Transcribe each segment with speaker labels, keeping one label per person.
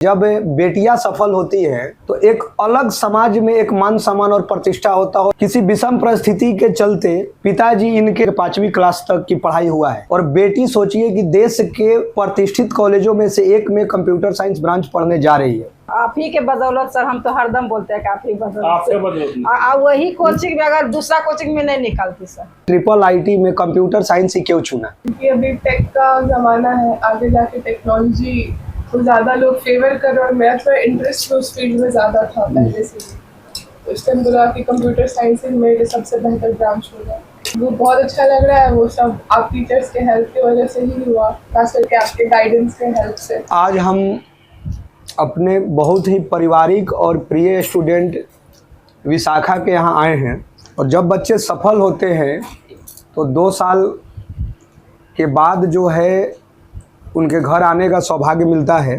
Speaker 1: जब बेटियां सफल होती है तो एक अलग समाज में एक मान सम्मान और प्रतिष्ठा होता है। किसी विषम परिस्थिति के चलते पिताजी इनके 5वीं क्लास तक की पढ़ाई हुआ है और बेटी सोचिए कि देश के प्रतिष्ठित कॉलेजों में से एक में कंप्यूटर साइंस ब्रांच पढ़ने जा रही है।
Speaker 2: आप ही के बदौलत सर, हम तो हरदम बोलते हैं कि आप ही बदौलत। वही कोचिंग में, अगर दूसरा कोचिंग में नहीं निकलती सर।
Speaker 1: ट्रिपल आईटी में कंप्यूटर साइंस ही क्यों चुना?
Speaker 3: क्योंकि अभी टेक का जमाना है, आगे जाके टेक्नोलॉजी तो ज़्यादा लोग फेवर कर रहे और मेरा थोड़ा इंटरेस्ट उस फील्ड में ज़्यादा था पहले से ही, तो इस टाइम बोला कि कंप्यूटर साइंस ही मेरे सबसे बेहतर ब्रांच होगा। वो बहुत अच्छा लग रहा है, वो सब आप टीचर्स के हेल्प की वजह से ही हुआ, खास करके आपके गाइडेंस के हेल्प से।
Speaker 1: आज हम अपने बहुत ही पारिवारिक और प्रिय स्टूडेंट विशाखा के यहाँ आए हैं और जब बच्चे सफल होते हैं तो 2 साल के बाद जो है उनके घर आने का सौभाग्य मिलता है।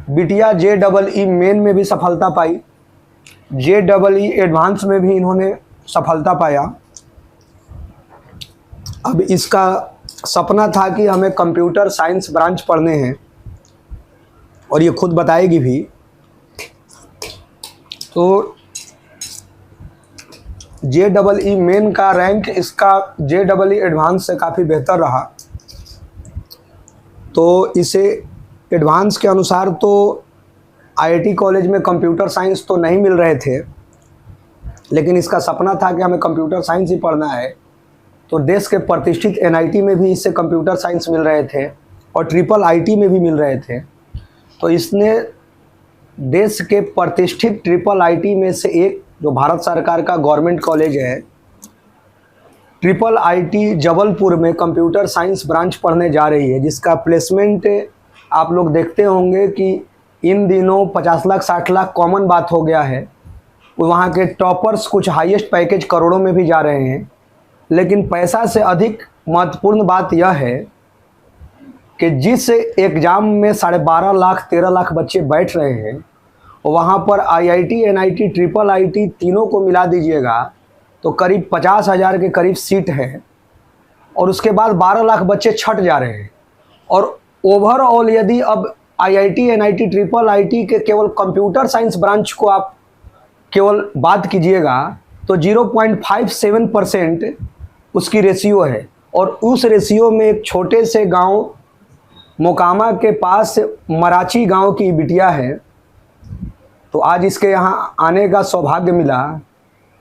Speaker 1: बिटिया JEE मेन में भी सफलता पाई, JEE एडवांस में भी इन्होंने सफलता पाया। अब इसका सपना था कि हमें कंप्यूटर साइंस ब्रांच पढ़ने हैं और ये खुद बताएगी भी। तो JEE मेन का रैंक इसका JEE एडवांस से काफ़ी बेहतर रहा, तो इसे एडवांस के अनुसार तो IIT कॉलेज में कंप्यूटर साइंस तो नहीं मिल रहे थे, लेकिन इसका सपना था कि हमें कंप्यूटर साइंस ही पढ़ना है। तो देश के प्रतिष्ठित NIT में भी इससे कंप्यूटर साइंस मिल रहे थे और ट्रिपल IT में भी मिल रहे थे। तो इसने देश के प्रतिष्ठित ट्रिपल IT में से एक, जो भारत सरकार का गवर्नमेंट कॉलेज है, ट्रिपल IT जबलपुर में कंप्यूटर साइंस ब्रांच पढ़ने जा रही है, जिसका प्लेसमेंट आप लोग देखते होंगे कि इन दिनों 50 लाख 60 लाख कॉमन बात हो गया है। वहाँ के टॉपर्स कुछ हाईएस्ट पैकेज करोड़ों में भी जा रहे हैं, लेकिन पैसा से अधिक महत्वपूर्ण बात यह है कि जिस एग्ज़ाम में 12.5 लाख 13 लाख बच्चे बैठ रहे हैं, वहाँ पर IIT NIT ट्रिपल IT तीनों को मिला दीजिएगा तो करीब 50,000 के करीब सीट है और उसके बाद 12 लाख बच्चे छट जा रहे हैं। और ओवरऑल यदि अब IIT NIT ट्रिपल IT के केवल कंप्यूटर साइंस ब्रांच को आप केवल बात कीजिएगा तो 0.57% उसकी रेशियो है और उस रेशियो में एक छोटे से गांव मोकामा के पास मराची गांव की बिटिया है। तो आज इसके यहाँ आने का सौभाग्य मिला,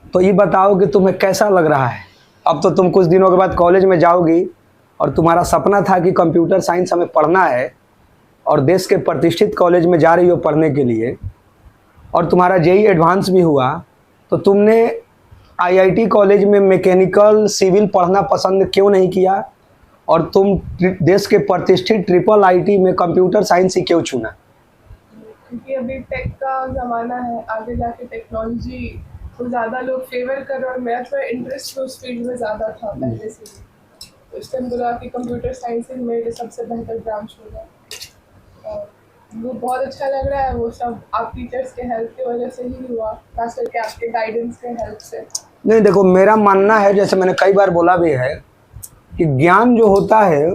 Speaker 1: तो ये बताओ कि तुम्हें कैसा लग रहा है? अब तो तुम कुछ दिनों के बाद कॉलेज में जाओगी और तुम्हारा सपना था कि कंप्यूटर साइंस हमें पढ़ना है और देश के प्रतिष्ठित कॉलेज में जा रही हो पढ़ने के लिए, और तुम्हारा JEE एडवांस भी हुआ, तो तुमने IIT कॉलेज में मैकेनिकल सिविल पढ़ना पसंद क्यों नहीं किया और तुम देश के प्रतिष्ठित ट्रिपल IT में कंप्यूटर साइंस ही क्यों चुना?
Speaker 3: क्योंकि अभी टेक का ज़माना है, आगे जाके टेक्नोलॉजी तो ज़्यादा लोग फेवर कर रहे और मेरा थोड़ा इंटरेस्ट उस फील्ड में ज़्यादा था पहले से ही, तो इस टाइम बोला कि कंप्यूटर साइंस ही मेरे सबसे बेहतर ब्रांच होगा। और वो बहुत अच्छा लग रहा है, वो सब आप टीचर्स के हेल्प की वजह से ही हुआ, खास करके आपके गाइडेंस के हेल्प से। नहीं,
Speaker 1: देखो मेरा मानना है, जैसे मैंने कई बार बोला भी है, कि ज्ञान जो होता है,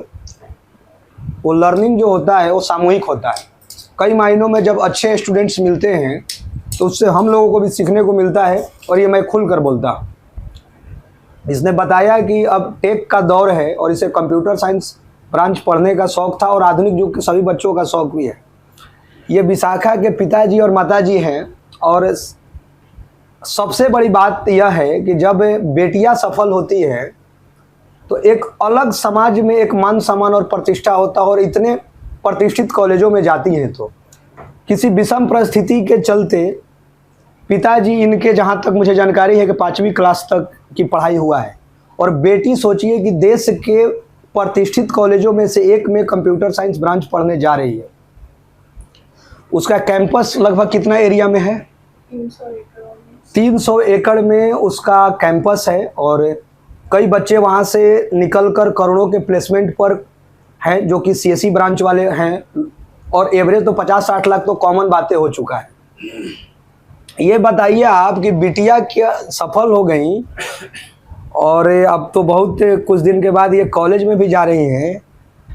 Speaker 1: वो लर्निंग जो होता है वो सामूहिक होता है। कई मायनों में जब अच्छे स्टूडेंट्स मिलते हैं तो उससे हम लोगों को भी सीखने को मिलता है, और ये मैं खुल कर बोलता हूँ। इसने बताया कि अब टेक का दौर है और इसे कंप्यूटर साइंस ब्रांच पढ़ने का शौक़ था और आधुनिक युग के सभी बच्चों का शौक़ भी है। ये विशाखा के पिताजी और माताजी हैं, और सबसे बड़ी बात यह है कि जब बेटियां सफल होती है तो एक अलग समाज में एक मान सम्मान और प्रतिष्ठा होता है और इतने प्रतिष्ठित कॉलेजों में जाती हैं। तो किसी विषम परिस्थिति के चलते पिताजी इनके, जहाँ तक मुझे जानकारी है, कि 5वीं क्लास तक की पढ़ाई हुआ है और बेटी सोचिए कि देश के प्रतिष्ठित कॉलेजों में से एक में कंप्यूटर साइंस ब्रांच पढ़ने जा रही है। उसका कैंपस लगभग कितना एरिया में है? 300 एकड़ में उसका कैंपस है और कई बच्चे वहाँ से निकलकर करोड़ों के प्लेसमेंट पर हैं, जो कि CSE ब्रांच वाले हैं, और एवरेज तो 50-60 लाख तो कॉमन बातें हो चुका है। ये बताइए आप कि बिटिया क्या सफल हो गई और अब तो बहुत कुछ दिन के बाद ये कॉलेज में भी जा रही हैं,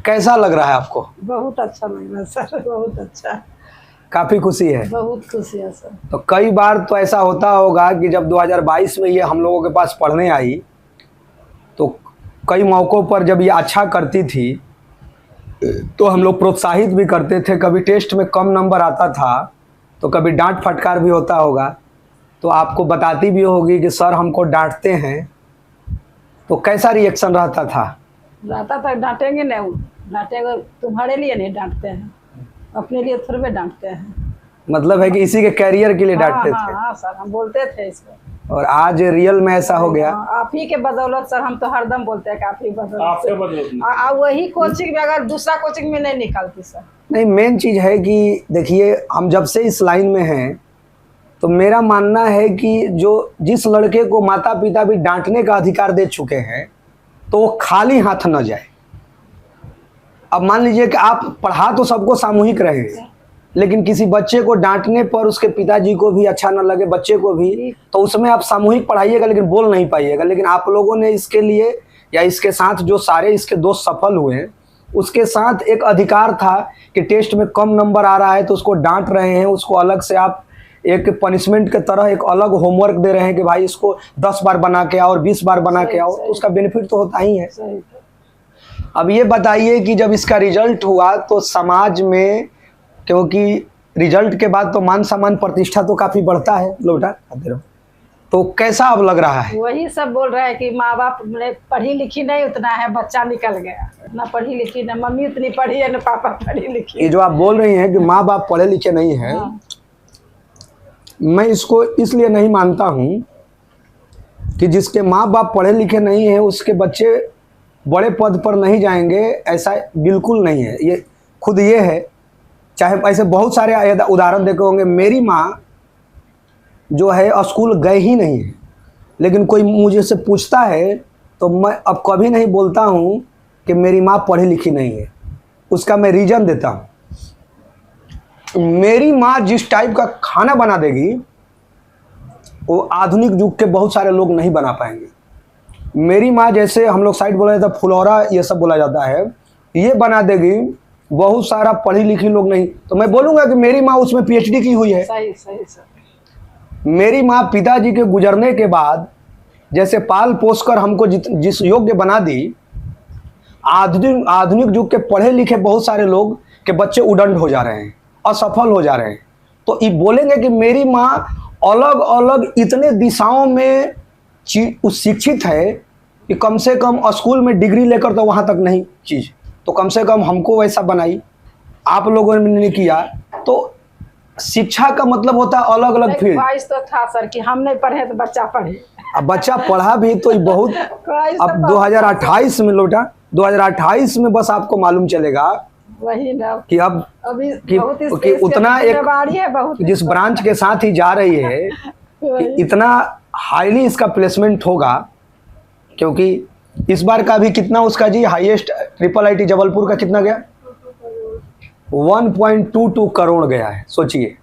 Speaker 1: कैसा लग रहा है आपको?
Speaker 2: बहुत अच्छा लग रहा है सर, बहुत अच्छा,
Speaker 1: काफ़ी खुशी है।
Speaker 2: बहुत खुशी है सर।
Speaker 1: तो कई बार तो ऐसा होता होगा कि जब 2022 में ये हम लोगों के पास पढ़ने आई तो कई मौक़ों पर जब ये अच्छा करती थी तो हम लोग प्रोत्साहित भी करते थे, कभी टेस्ट में कम नंबर आता था तो कभी डांट फटकार भी होता होगा, तो आपको बताती भी होगी कि सर हमको डांटते हैं, तो कैसा रिएक्शन रहता था?
Speaker 2: रहता था डांटेंगे नहीं, डांटेंगे तुम्हारे लिए नहीं डांटते हैं, अपने लिए थोड़े में डांटते हैं।
Speaker 1: मतलब है कि इसी के कैरियर के लिए डांटते
Speaker 2: हाँ,
Speaker 1: थे।
Speaker 2: हाँ सर, हम बोलते थे इसको।
Speaker 1: और आज रियल में ऐसा हो गया।
Speaker 2: आप ही के बदौलत सर, हम तो हरदम बोलते हैं कि आप ही बदौलत। वही कोचिंग में, अगर दूसरा कोचिंग में नहीं निकलती सर।
Speaker 1: नहीं, मेन चीज़ है कि देखिए हम जब से इस लाइन में हैं तो मेरा मानना है कि जिस लड़के को माता पिता भी डांटने का अधिकार दे चुके हैं तो वो खाली हाथ न जाए। अब मान लीजिए कि आप पढ़ा तो सबको सामूहिक रहे हैं, लेकिन किसी बच्चे को डांटने पर उसके पिताजी को भी अच्छा न लगे, बच्चे को भी, तो उसमें आप सामूहिक पढ़ाइएगा लेकिन बोल नहीं पाइएगा। लेकिन आप लोगों ने इसके लिए या इसके साथ जो सारे इसके दोस्त सफल हुए, उसके साथ एक अधिकार था कि टेस्ट में कम नंबर आ रहा है तो उसको डांट रहे हैं, उसको अलग से आप एक पनिशमेंट के तरह एक अलग होमवर्क दे रहे हैं कि भाई इसको 10 बार बना के आओ और 20 बार बना के आओ, तो उसका बेनिफिट तो होता ही है। अब ये बताइए कि जब इसका रिजल्ट हुआ तो समाज में, क्योंकि रिजल्ट के बाद तो मान सम्मान प्रतिष्ठा तो काफ़ी बढ़ता है, लोटा खाते रहो, तो कैसा अब लग रहा है?
Speaker 2: वही सब बोल रहा है कि माँ बाप ने पढ़ी लिखी नहीं उतना है, बच्चा निकल गया, ना पढ़ी लिखी, ना मम्मी उतनी पढ़ी है, ना पापा पढ़ी लिखी।
Speaker 1: ये जो आप बोल रही हैं कि माँ बाप पढ़े लिखे नहीं हैं,
Speaker 2: हाँ।
Speaker 1: मैं इसको इसलिए नहीं मानता हूँ कि जिसके माँ बाप पढ़े लिखे नहीं हैं उसके बच्चे बड़े पद पर नहीं जाएंगे, ऐसा बिल्कुल नहीं है। ये खुद ये है, चाहे ऐसे बहुत सारे उदाहरण देखे होंगे। मेरी माँ जो है स्कूल गए ही नहीं है, लेकिन कोई मुझे से पूछता है तो मैं अब कभी नहीं बोलता हूँ कि मेरी माँ पढ़ी लिखी नहीं है, उसका मैं रीज़न देता हूँ। मेरी माँ जिस टाइप का खाना बना देगी वो आधुनिक युग के बहुत सारे लोग नहीं बना पाएंगे। मेरी माँ, जैसे हम लोग साइड बोला जाता है फुलौरा, ये सब बोला जाता है, ये बना देगी, बहुत सारा पढ़ी लिखी लोग नहीं। तो मैं बोलूँगा कि मेरी माँ उसमें PhD की हुई है।
Speaker 2: सही सही सर।
Speaker 1: मेरी माँ पिताजी के गुजरने के बाद जैसे पाल पोस कर हमको जिस योग्य बना दी, आधुनिक युग के पढ़े लिखे बहुत सारे लोग के बच्चे उदंड हो जा रहे हैं, असफल हो जा रहे हैं। तो ये बोलेंगे कि मेरी माँ अलग अलग इतने दिशाओं में शिक्षित है कि कम से कम स्कूल में डिग्री लेकर तो वहाँ तक नहीं चीज़, तो कम से कम हमको वैसा बनाई, आप लोगों ने नहीं किया। तो शिक्षा का मतलब होता है अलग अलग फील्ड।
Speaker 2: ख्वाहिश तो था सर कि हम नहीं पढ़े तो बच्चा पढ़े,
Speaker 1: अब बच्चा पढ़ा भी तो ये बहुत अब 2028 में लौटा, 2028 में बस आपको मालूम चलेगा
Speaker 2: वही ना
Speaker 1: कि अब
Speaker 2: अभी
Speaker 1: कि उतना एक जिस ब्रांच के साथ ही जा रही है कि इतना हाईली इसका प्लेसमेंट होगा। क्योंकि इस बार का भी कितना उसका जी हाईएस्ट IIIT जबलपुर का कितना गया? 1.22 करोड़ गया है। सोचिए,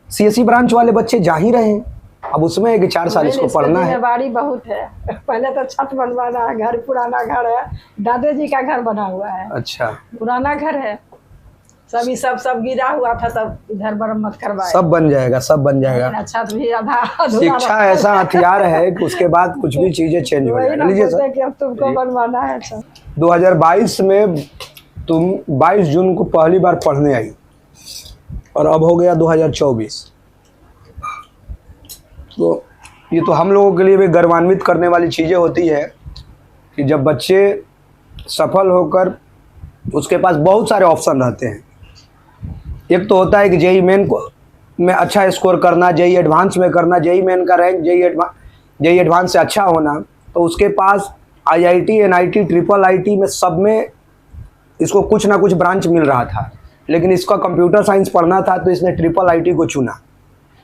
Speaker 1: CSE ब्रांच वाले बच्चे जा ही रहे हैं, अब उसमें है कि 4 साल इसको पढ़ना है।
Speaker 2: जिम्मेदारी बहुत है। पहले तो छत बनवाना है, घर पुराना घर है, दादाजी का घर बना हुआ है।
Speaker 1: अच्छा,
Speaker 2: पुराना घर है, सब गिरा हुआ था, सब इधर मरम्मत करवाए।
Speaker 1: सब बन जाएगा, सब बन जाएगा।
Speaker 2: छत भी आधा
Speaker 1: शिक्षा ऐसा हथियार है कि उसके बाद कुछ भी चीजें चेंज हो जाएगी। लीजिए सर,
Speaker 2: कि अब तुमको बनवाना है।
Speaker 1: 2022 में तुम 22 जून को पहली बार पढ़ने आई और अब हो गया 2024। तो ये तो हम लोगों के लिए भी गर्वान्वित करने वाली चीज़ें होती है कि जब बच्चे सफल होकर, उसके पास बहुत सारे ऑप्शन रहते हैं। एक तो होता है कि JEE मेन को में अच्छा स्कोर करना, JEE एडवांस में करना, JEE मेन का रैंक JEE एडवांस से अच्छा होना, तो उसके पास IIT, NIT, IIIT में सब में इसको कुछ ना कुछ ब्रांच मिल रहा था। लेकिन इसका कंप्यूटर साइंस पढ़ना था तो इसने IIIT को चुना।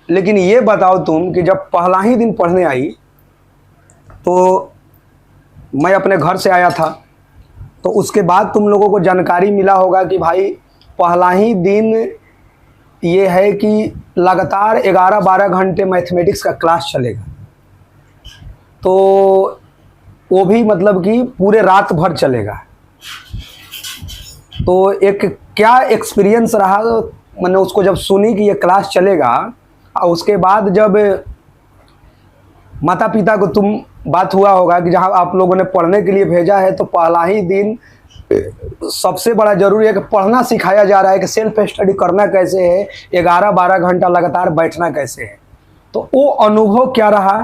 Speaker 1: लेकिन ये बताओ तुम कि जब पहला ही दिन पढ़ने आई तो मैं अपने घर से आया था, तो उसके बाद तुम लोगों को जानकारी मिला होगा कि भाई पहला ही दिन ये है कि लगातार 11-12 घंटे मैथमेटिक्स का क्लास चलेगा। तो वो भी मतलब कि पूरे रात भर चलेगा। तो एक क्या एक्सपीरियंस रहा, मैंने उसको जब सुनी कि ये क्लास चलेगा, और उसके बाद जब माता पिता को तुम बात हुआ होगा कि जहाँ आप लोगों ने पढ़ने के लिए भेजा है तो पहला ही दिन सबसे बड़ा जरूरी है कि पढ़ना सिखाया जा रहा है कि सेल्फ स्टडी करना कैसे है, 11-12 घंटा लगातार बैठना कैसे है। तो वो अनुभव क्या रहा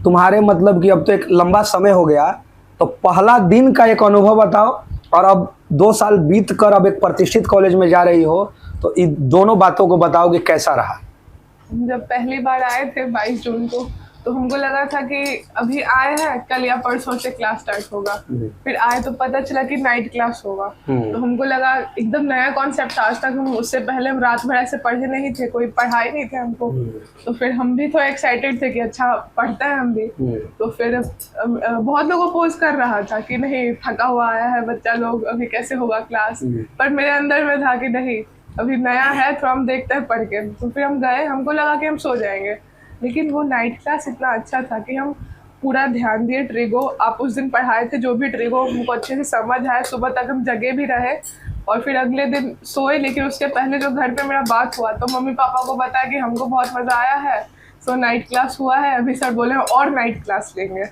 Speaker 1: तुम्हारे, मतलब कि अब तो एक लंबा समय हो गया, तो पहला दिन का एक अनुभव बताओ, और अब 2 साल बीत कर अब एक प्रतिष्ठित कॉलेज में जा रही हो, तो इन दोनों बातों को बताओ कि कैसा रहा।
Speaker 3: हम जब पहली बार आए थे 22 जून को, तो हमको लगा था कि अभी आए हैं, कल या परसों से क्लास स्टार्ट होगा। फिर आए तो पता चला कि नाइट क्लास होगा। तो हमको लगा एकदम नया कॉन्सेप्ट था, आज तक हम उससे पहले हम रात भर ऐसे पढ़े नहीं थे, कोई पढ़ाई नहीं थे हमको। तो फिर हम भी थोड़ा एक्साइटेड थे कि अच्छा पढ़ता है हम भी। तो फिर बहुत लोगों पोस्ट कर रहा था कि नहीं थका हुआ आया है बच्चा लोग, अभी कैसे होगा क्लास। पर मेरे अंदर में था कि नहीं अभी नया है, तो हम देखते हैं पढ़ के। तो फिर हम गए, हमको लगा कि हम सो जाएंगे, लेकिन वो नाइट क्लास इतना अच्छा था कि हम पूरा ध्यान दिए। ट्रिगो आप उस दिन पढ़ाए थे, जो भी ट्रिगो हमको अच्छे से समझ आए, सुबह तक हम जगे भी रहे और फिर अगले दिन सोए। लेकिन उसके पहले जो घर पे मेरा बात हुआ तो मम्मी पापा को बताया कि हमको बहुत मज़ा आया है, सो नाइट क्लास हुआ है, अभी सर बोले और नाइट क्लास लेंगे।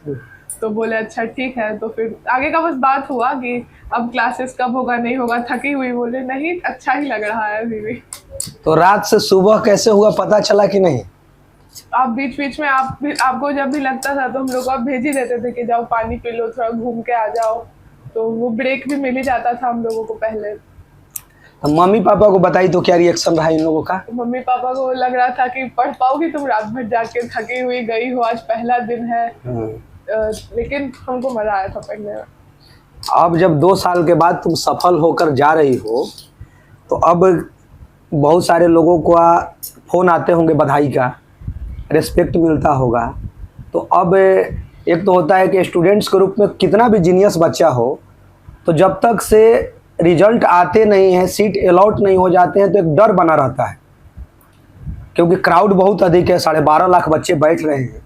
Speaker 3: तो बोले अच्छा ठीक है। तो फिर आगे का बस बात हुआ कि अब क्लासेस कब होगा, नहीं होगा। थकी हुई बोले नहीं अच्छा ही लग रहा है अभी भी।
Speaker 1: तो रात से सुबह कैसे हुआ पता चला कि नहीं?
Speaker 3: आप बीच बीच में आपको जब भी लगता था तो हम लोग आप भेज ही देते थे कि जाओ पानी पी लो, थोड़ा घूम के आ जाओ। तो वो ब्रेक भी मिल ही जाता था हम लोगों को पहले।
Speaker 1: तो मम्मी पापा को बताई तो क्या रिएक्शन रहा इन लोगों का?
Speaker 3: मम्मी पापा को लग रहा था कि पढ़ पाओगी तुम, रात भर जाके थकी हुई गई हो, आज पहला दिन है। लेकिन हमको मजा आया था पढ़ने में।
Speaker 1: अब जब 2 साल के बाद तुम सफल होकर जा रही हो, तो अब बहुत सारे लोगों को फ़ोन आते होंगे बधाई का, रिस्पेक्ट मिलता होगा। तो अब एक तो होता है कि स्टूडेंट्स के रूप में कितना भी जीनियस बच्चा हो, तो जब तक से रिजल्ट आते नहीं हैं, सीट अलॉट नहीं हो जाते हैं, तो एक डर बना रहता है, क्योंकि क्राउड बहुत अधिक है। 12.5 लाख बच्चे बैठ रहे हैं।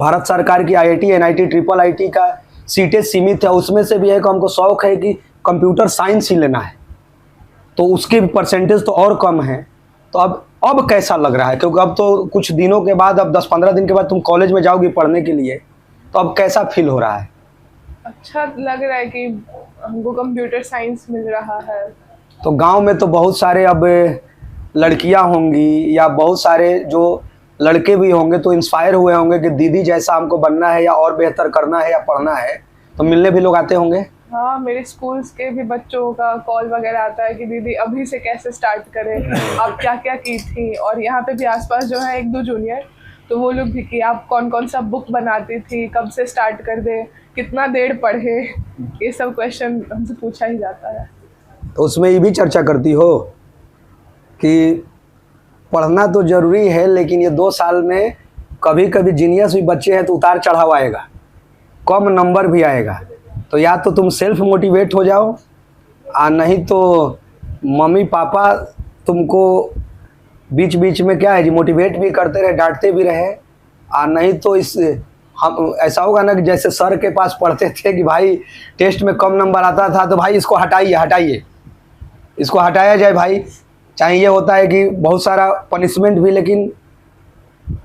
Speaker 1: भारत सरकार की IIT NIT IIIT का सीटें सीमित है, उसमें से भी एक हमको शौक़ है कि कंप्यूटर साइंस ही लेना है, तो उसके परसेंटेज तो और कम है। तो अब कैसा लग रहा है, क्योंकि अब तो कुछ दिनों के बाद, अब 10-15 दिन के बाद तुम कॉलेज में जाओगी पढ़ने के लिए, तो अब कैसा फील हो रहा है?
Speaker 3: अच्छा लग रहा है कि हमको कंप्यूटर साइंस मिल रहा है।
Speaker 1: तो गांव में तो बहुत सारे अब लड़कियां होंगी या बहुत सारे जो लड़के भी होंगे, तो इंस्पायर हुए होंगे कि दीदी जैसा हमको बनना है या और बेहतर करना है या पढ़ना है, तो मिलने भी लोग आते होंगे।
Speaker 3: हाँ, मेरे स्कूल्स के भी बच्चों का कॉल वगैरह आता है कि दीदी अभी से कैसे स्टार्ट करें, आप क्या क्या की थी। और यहाँ पे भी आसपास जो है 1-2 जूनियर, तो वो लोग भी कि आप कौन कौन सा बुक बनाती थी, कब से स्टार्ट कर दे, कितना देर पढ़े, ये सब क्वेश्चन हमसे पूछा ही जाता है।
Speaker 1: तो उसमें ये भी चर्चा करती हो कि पढ़ना तो ज़रूरी है, लेकिन ये 2 साल में कभी कभी जीनियस भी बच्चे हैं तो उतार चढ़ाव आएगा, कम नंबर भी आएगा। तो या तो तुम सेल्फ मोटिवेट हो जाओ, नहीं तो मम्मी पापा तुमको बीच बीच में क्या है जी मोटिवेट भी करते रहे, डांटते भी रहे। नहीं तो हम ऐसा होगा ना कि जैसे सर के पास पढ़ते थे कि भाई टेस्ट में कम नंबर आता था तो भाई इसको हटाइए, इसको हटाया जाए भाई। चाहे ये होता है कि बहुत सारा पनिशमेंट भी, लेकिन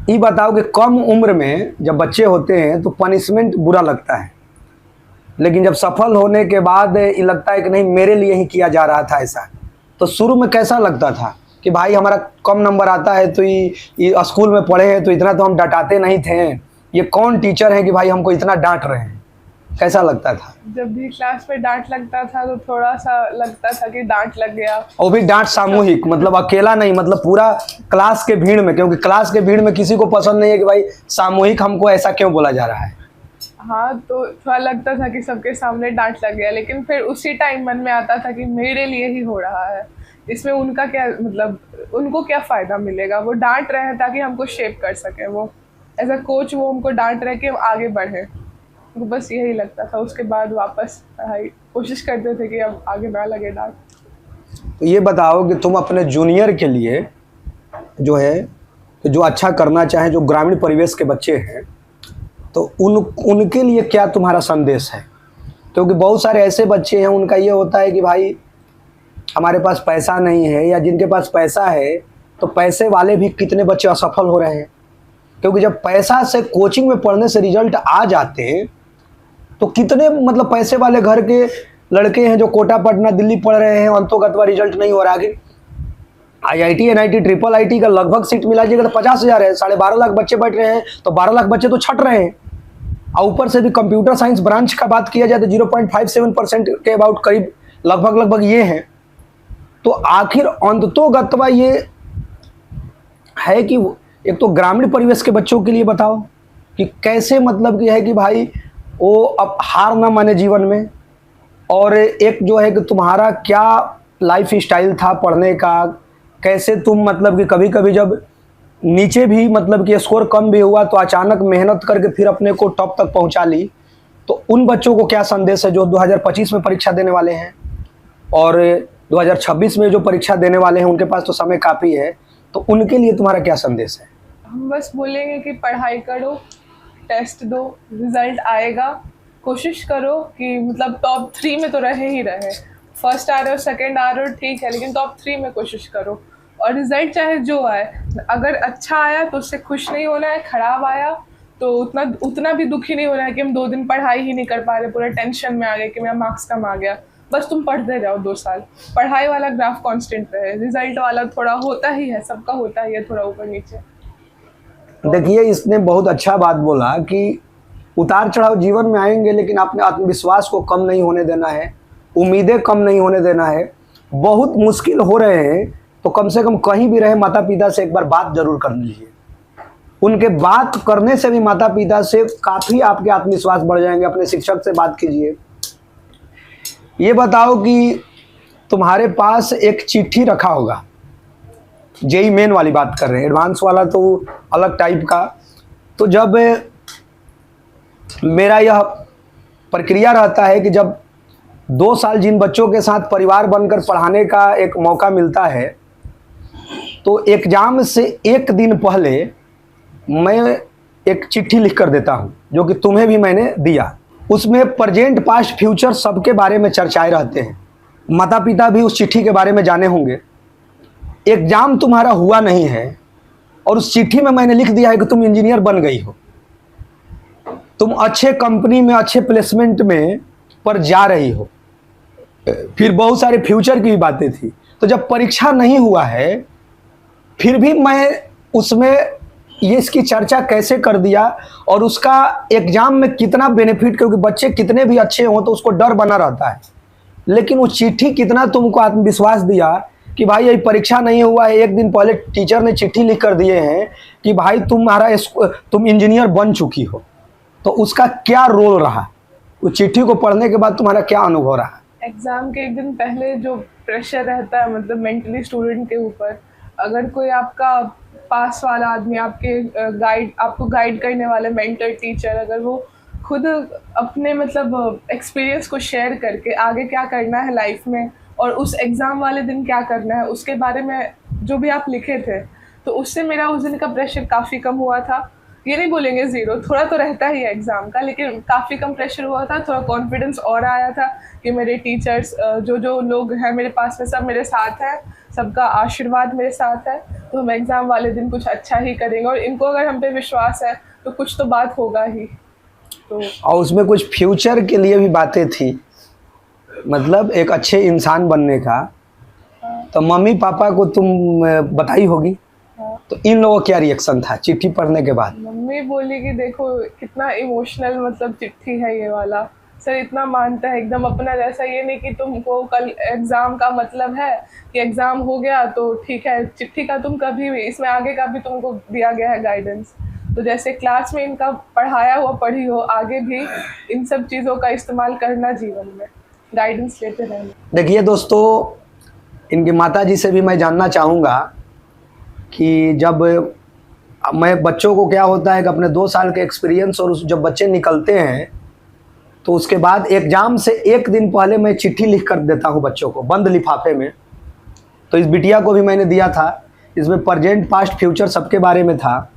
Speaker 1: ये बताओ कि कम उम्र में जब बच्चे होते हैं तो पनिशमेंट बुरा लगता है, लेकिन जब सफल होने के बाद ये लगता है कि नहीं मेरे लिए ही किया जा रहा था ऐसा। तो शुरू में कैसा लगता था कि भाई हमारा कम नंबर आता है तो ये स्कूल में पढ़े हैं तो इतना तो हम डांटाते नहीं थे, ये कौन टीचर है कि भाई हमको इतना डांट रहे हैं, कैसा लगता था?
Speaker 3: जब भी क्लास में डांट लगता था तो थोड़ा सा लगता था कि डांट लग गया।
Speaker 1: और भी डांट सामूहिक, मतलब अकेला नहीं, मतलब पूरा क्लास के भीड़ में, क्योंकि क्लास के भीड़ में किसी को पसंद नहीं है कि भाई सामूहिक हमको ऐसा क्यों बोला जा रहा है।
Speaker 3: हाँ, तो थोड़ा लगता था कि सबके सामने डांट लग गया, लेकिन फिर उसी टाइम मन में आता था कि मेरे लिए ही हो रहा है, इसमें उनका क्या, मतलब उनको क्या फ़ायदा मिलेगा। वो डांट रहे हैं ताकि हमको शेप कर सके, वो एज अ कोच वो हमको डांट रहे कि हम आगे बढ़े, तो बस यही लगता था। उसके बाद वापस पढ़ाई कोशिश करते थे कि अब आगे ना लगे डांट।
Speaker 1: तो ये बताओ कि तुम अपने जूनियर के लिए जो है, जो अच्छा करना चाहें, जो ग्रामीण परिवेश के बच्चे हैं, तो उनके लिए क्या तुम्हारा संदेश है क्योंकि बहुत सारे ऐसे बच्चे हैं उनका ये होता है कि भाई हमारे पास पैसा नहीं है, या जिनके पास पैसा है तो पैसे वाले भी कितने बच्चे असफल हो रहे हैं। क्योंकि जब पैसा से कोचिंग में पढ़ने से रिजल्ट आ जाते हैं तो कितने मतलब पैसे वाले घर के लड़के हैं जो कोटा पटना दिल्ली पढ़ रहे हैं, अंतोगत्वा रिजल्ट नहीं हो रहा है। IIT NIT ट्रिपल IIT का लगभग सीट मिला जाएगा तो 50,000 है, 12.5 लाख बच्चे बैठ रहे हैं, तो 12 लाख बच्चे तो छट रहे हैं। और ऊपर से भी कंप्यूटर साइंस ब्रांच का बात किया जाए तो 0.57% के अबाउट करीब लगभग ये हैं। तो आखिर अंततोगत्वा ये है कि एक तो ग्रामीण परिवेश के बच्चों के लिए बताओ कि कैसे मतलब कि है कि भाई वो अब हार ना माने जीवन में, और एक जो है कि तुम्हारा क्या लाइफ स्टाइल था पढ़ने का, कैसे तुम मतलब कि कभी कभी जब नीचे भी मतलब कि स्कोर कम भी हुआ तो अचानक मेहनत करके फिर अपने को टॉप तक पहुंचा ली। तो उन बच्चों को क्या संदेश है जो 2025 में परीक्षा देने वाले हैं और 2026 में जो परीक्षा देने वाले हैं, उनके पास तो समय काफ़ी है, तो उनके लिए तुम्हारा क्या संदेश है?
Speaker 3: हम बस बोलेंगे कि पढ़ाई करो, टेस्ट दो, रिजल्ट आएगा, कोशिश करो कि मतलब टॉप 3 में तो रहे ही रहे। फर्स्ट आ रहे हो, सेकंड आ रहे हो, ठीक है, लेकिन टॉप 3 में कोशिश करो। और रिजल्ट चाहे जो आए, अगर अच्छा आया तो उससे खुश नहीं होना है, ख़राब आया तो उतना भी दुखी नहीं होना है कि हम 2 दिन पढ़ाई ही नहीं कर पा रहे, पूरा टेंशन में आ गए कि मेरा मार्क्स कम आ गया। बस तुम पढ़ते जाओ 2 साल, पढ़ाई वाला ग्राफ कांस्टेंट रहे, रिजल्ट वाला थोड़ा होता ही है, सबका होता ही है थोड़ा ऊपर नीचे।
Speaker 1: देखिए, इसने बहुत अच्छा बात बोला कि उतार चढ़ाव जीवन में आएंगे, लेकिन अपने आत्मविश्वास को कम नहीं होने देना है, उम्मीदें कम नहीं होने देना है। बहुत मुश्किल हो रहे हैं तो कम से कम कहीं भी रहे माता पिता से एक बार बात जरूर कर लीजिए। उनके बात करने से भी माता पिता से काफ़ी आपके आत्मविश्वास बढ़ जाएंगे। अपने शिक्षक से बात कीजिए। ये बताओ कि तुम्हारे पास एक चिट्ठी रखा होगा, जेई मेन वाली बात कर रहे हैं, एडवांस वाला तो अलग टाइप का। तो जब मेरा यह प्रक्रिया रहता है कि जब 2 साल जिन बच्चों के साथ परिवार बनकर पढ़ाने का एक मौका मिलता है, तो एग्ज़ाम से 1 दिन पहले मैं एक चिट्ठी लिख कर देता हूँ, जो कि तुम्हें भी मैंने दिया। उसमें प्रेजेंट पास्ट फ्यूचर सबके बारे में चर्चाएं रहते हैं। माता पिता भी उस चिट्ठी के बारे में जाने होंगे। एग्ज़ाम तुम्हारा हुआ नहीं है और उस चिट्ठी में मैंने लिख दिया है कि तुम इंजीनियर बन गई हो, तुम अच्छे कंपनी में अच्छे प्लेसमेंट में पर जा रही हो। फिर बहुत सारे फ्यूचर की भी बातें थी। तो जब परीक्षा नहीं हुआ है फिर भी मैं उसमें ये इसकी चर्चा कैसे कर दिया और उसका एग्ज़ाम में कितना बेनिफिट, क्योंकि बच्चे कितने भी अच्छे हों तो उसको डर बना रहता है, लेकिन वो चिट्ठी कितना तुमको आत्मविश्वास दिया कि भाई ये परीक्षा नहीं हुआ है, 1 दिन पहले टीचर ने चिट्ठी लिख कर दिए हैं कि भाई तुम इंजीनियर बन चुकी हो। तो उसका क्या रोल रहा, उस चिट्ठी को पढ़ने के बाद तुम्हारा क्या अनुभव रहा?
Speaker 3: एग्ज़ाम के 1 दिन पहले जो प्रेशर रहता है मतलब मेंटली स्टूडेंट के ऊपर, अगर कोई आपका पास वाला आदमी आपको गाइड करने वाला मेंटर टीचर, अगर वो खुद अपने मतलब एक्सपीरियंस को शेयर करके आगे क्या करना है लाइफ में और उस एग्ज़ाम वाले दिन क्या करना है उसके बारे में जो भी आप लिखे थे, तो उससे मेरा उस दिन का प्रेशर काफ़ी कम हुआ था। ये नहीं बोलेंगे ज़ीरो, थोड़ा तो रहता ही है एग्ज़ाम का, लेकिन काफ़ी कम प्रेशर हुआ था। थोड़ा कॉन्फिडेंस और आया था कि मेरे टीचर्स जो लोग हैं मेरे पास में सब मेरे साथ हैं, सबका आशीर्वाद मेरे साथ है, तो हम एग्ज़ाम वाले दिन कुछ अच्छा ही करेंगे और इनको अगर हम पे विश्वास है तो कुछ तो बात होगा ही। तो
Speaker 1: और उसमें कुछ फ्यूचर के लिए भी बातें थी, मतलब एक अच्छे इंसान बनने का। तो मम्मी पापा को तुम बताई होगी, तो इन लोगों का क्या रिएक्शन था चिट्ठी पढ़ने के बाद?
Speaker 3: मम्मी बोली कि देखो कितना इमोशनल मतलब चिट्ठी है ये वाला, सर इतना मानता है एकदम अपना जैसा, ये नहीं कि तुमको कल एग्ज़ाम का मतलब है कि एग्ज़ाम हो गया तो ठीक है, चिट्ठी का तुम कभी भी इसमें आगे का भी तुमको दिया गया है गाइडेंस। तो जैसे क्लास में इनका पढ़ाया हुआ पढ़ी हो, आगे भी इन सब चीज़ों का इस्तेमाल करना जीवन में, गाइडेंस लेते रहना।
Speaker 1: देखिए दोस्तों, इनकी माताजी से भी मैं जानना चाहूँगा कि जब मैं बच्चों को क्या होता है कि अपने 2 साल के एक्सपीरियंस और जब बच्चे निकलते हैं तो उसके बाद एग्ज़ाम से 1 दिन पहले मैं चिट्ठी लिख कर देता हूँ बच्चों को बंद लिफाफे में। तो इस बिटिया को भी मैंने दिया था, इसमें प्रेजेंट पास्ट फ्यूचर सबके बारे में था।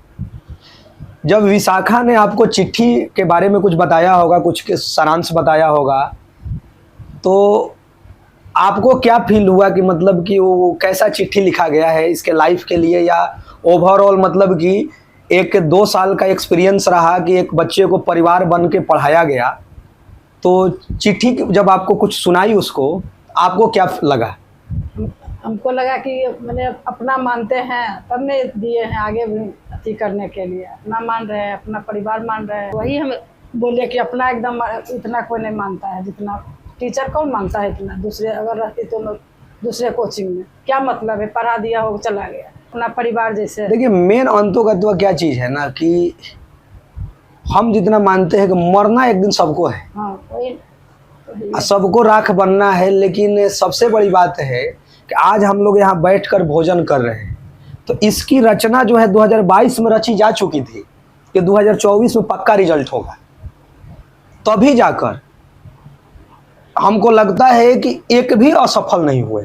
Speaker 1: जब विशाखा ने आपको चिट्ठी के बारे में कुछ बताया होगा, कुछ के सारांश बताया होगा, तो आपको क्या फील हुआ कि मतलब कि वो कैसा चिट्ठी लिखा गया है इसके लाइफ के लिए, या ओवरऑल मतलब कि 1-2 साल का एक्सपीरियंस रहा कि एक बच्चे को परिवार बन के पढ़ाया गया, तो चिट्ठी जब आपको कुछ सुनाई उसको, आपको क्या लगा?
Speaker 2: हमको लगा कि मैंने अपना मानते हैं तब ने दिए हैं, आगे भी अथी करने के लिए अपना मान रहे हैं, अपना परिवार मान रहे हैं। वही हम बोले कि अपना एकदम इतना कोई नहीं मानता है जितना टीचर कौन मानता है इतना। दूसरे अगर रहती तो दूसरे कोचिंग में क्या मतलब है, पढ़ा दिया हो चला गया, अपना परिवार जैसे।
Speaker 1: देखिए मेन अंतोगत्वा क्या चीज़ है ना कि हम जितना मानते हैं कि मरना एक दिन सबको है,
Speaker 2: हाँ वही
Speaker 1: सबको राख बनना है, लेकिन सबसे बड़ी बात है कि आज हम लोग यहाँ बैठकर भोजन कर रहे हैं, तो इसकी रचना जो है 2022 में रची जा चुकी थी कि 2024 में पक्का रिजल्ट होगा, तभी जाकर हमको लगता है कि एक भी असफल नहीं हुए।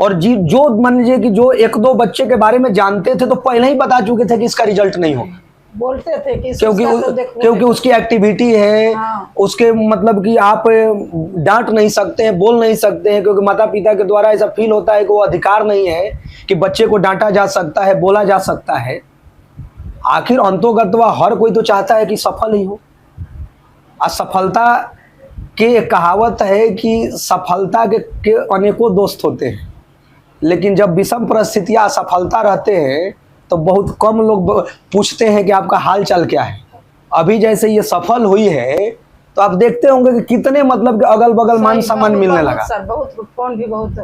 Speaker 1: और जो मान लीजिए कि जो 1-2 बच्चे के बारे में जानते थे तो पहले ही बता चुके थे कि इसका रिजल्ट नहीं होगा,
Speaker 2: बोलते थे कि
Speaker 1: क्योंकि उसकी एक्टिविटी है,
Speaker 2: हाँ।
Speaker 1: उसके मतलब कि आप डांट नहीं सकते हैं, बोल नहीं सकते हैं, क्योंकि माता पिता के द्वारा ऐसा फील होता है कि वो अधिकार नहीं है कि बच्चे को डांटा जा सकता है, बोला जा सकता है। आखिर अंतोगत्वा हर कोई तो चाहता है कि सफल ही हो। असफलता के एक कहावत है कि सफलता के अनेकों दोस्त होते हैं, लेकिन जब विषम परिस्थितियाँ असफलता रहते हैं तो बहुत कम लोग पूछते हैं कि आपका हाल चाल क्या है। अभी जैसे ये सफल हुई है तो आप देखते होंगे कि कितने मतलब कि अगल बगल मान सम्मान मिलने लगा।
Speaker 2: सर बहुत फोन भी बहुत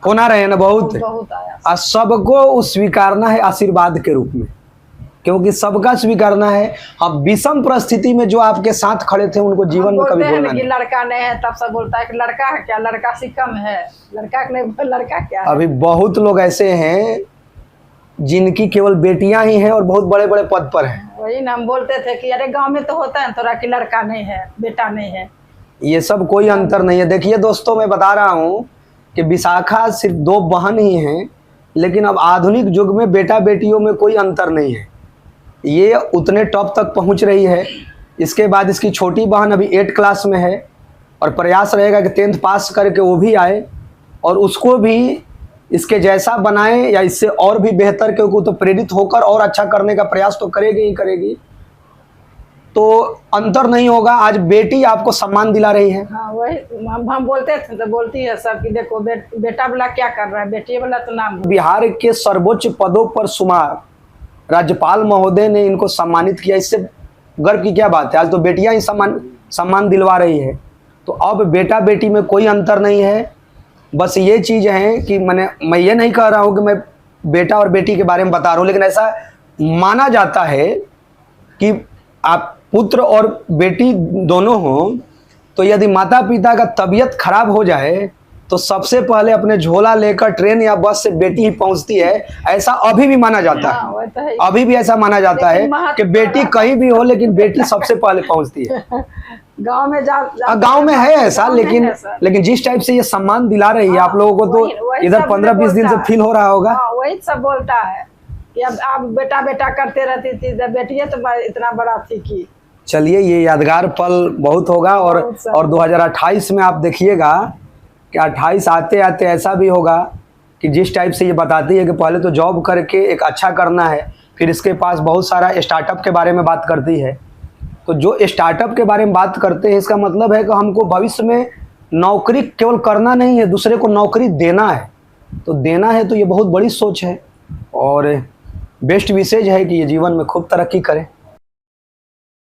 Speaker 1: होना रहे ना, बहुत
Speaker 2: आया।
Speaker 1: और सबको स्वीकारना है आशीर्वाद के रूप में, क्योंकि सबका स्वीकारना है। अब विषम परिस्थिति में जो आपके साथ खड़े थे उनको जीवन में कभी बोलना नहीं।
Speaker 2: लड़का नहीं है तब सब बोलता है कि लड़का है क्या, लड़का से कम है, लड़का नहीं, लड़का क्या है।
Speaker 1: अभी बहुत लोग ऐसे हैं जिनकी केवल बेटियां ही हैं और बहुत बड़े बड़े पद पर हैं।
Speaker 2: वही ना हम बोलते थे कि अरे गांव में तो होता है थोड़ा कि लड़का नहीं है, बेटा नहीं है।
Speaker 1: ये सब कोई अंतर नहीं है। देखिए दोस्तों, मैं बता रहा हूँ कि विशाखा सिर्फ 2 बहन ही हैं, लेकिन अब आधुनिक युग में बेटा बेटियों में कोई अंतर नहीं है। ये उतने टॉप तक पहुँच रही है। इसके बाद इसकी छोटी बहन अभी 8 क्लास में है और प्रयास रहेगा कि 10th पास करके वो भी आए और उसको भी इसके जैसा बनाए या इससे और भी बेहतर, क्योंकि वो तो प्रेरित होकर और अच्छा करने का प्रयास तो करेगी ही करेगी। तो अंतर नहीं होगा। आज बेटी आपको सम्मान दिला रही है।
Speaker 2: हाँ वही हम बोलते थे तो बोलती है सब कि देखो बेटा वाला क्या कर रहा है, बेटी वाला तो नाम।
Speaker 1: बिहार के सर्वोच्च पदों पर शुमार राज्यपाल महोदय ने इनको सम्मानित किया, इससे गर्व की क्या बात है। आज तो बेटियां ही सम्मान दिलवा रही है। तो अब बेटा बेटी में कोई अंतर नहीं है। बस ये चीज़ है कि मैं ये नहीं कह रहा हूँ कि मैं बेटा और बेटी के बारे में बता रहा हूँ, लेकिन ऐसा माना जाता है कि आप पुत्र और बेटी दोनों हों तो यदि माता पिता का तबीयत खराब हो जाए तो सबसे पहले अपने झोला लेकर ट्रेन या बस से बेटी ही पहुंचती है। ऐसा अभी भी माना जाता है। अभी भी ऐसा माना जाता है कि बेटी कहीं भी हो लेकिन बेटी सबसे पहले पहुंचती है।
Speaker 2: गांव में
Speaker 1: गांव में है ऐसा, लेकिन जिस टाइप से ये सम्मान दिला रही है आप लोगों को, तो इधर 15-20 दिन से फील हो रहा होगा।
Speaker 2: वही सब बोलता है कि अब आप बेटा बेटा करते रहती थी, बेटियां तो इतना बड़ा थी कि।
Speaker 1: चलिए, ये यादगार पल बहुत होगा। और 2028 में आप देखिएगा कि 28 आते आते ऐसा भी होगा कि जिस टाइप से ये बताती है कि पहले तो जॉब करके एक अच्छा करना है, फिर इसके पास बहुत सारा स्टार्टअप के बारे में बात करती है। तो जो स्टार्टअप के बारे में बात करते हैं इसका मतलब है कि हमको भविष्य में नौकरी केवल करना नहीं है, दूसरे को नौकरी देना है। तो देना है तो ये बहुत बड़ी सोच है और बेस्ट विशेष है कि ये जीवन में खूब तरक्की करें।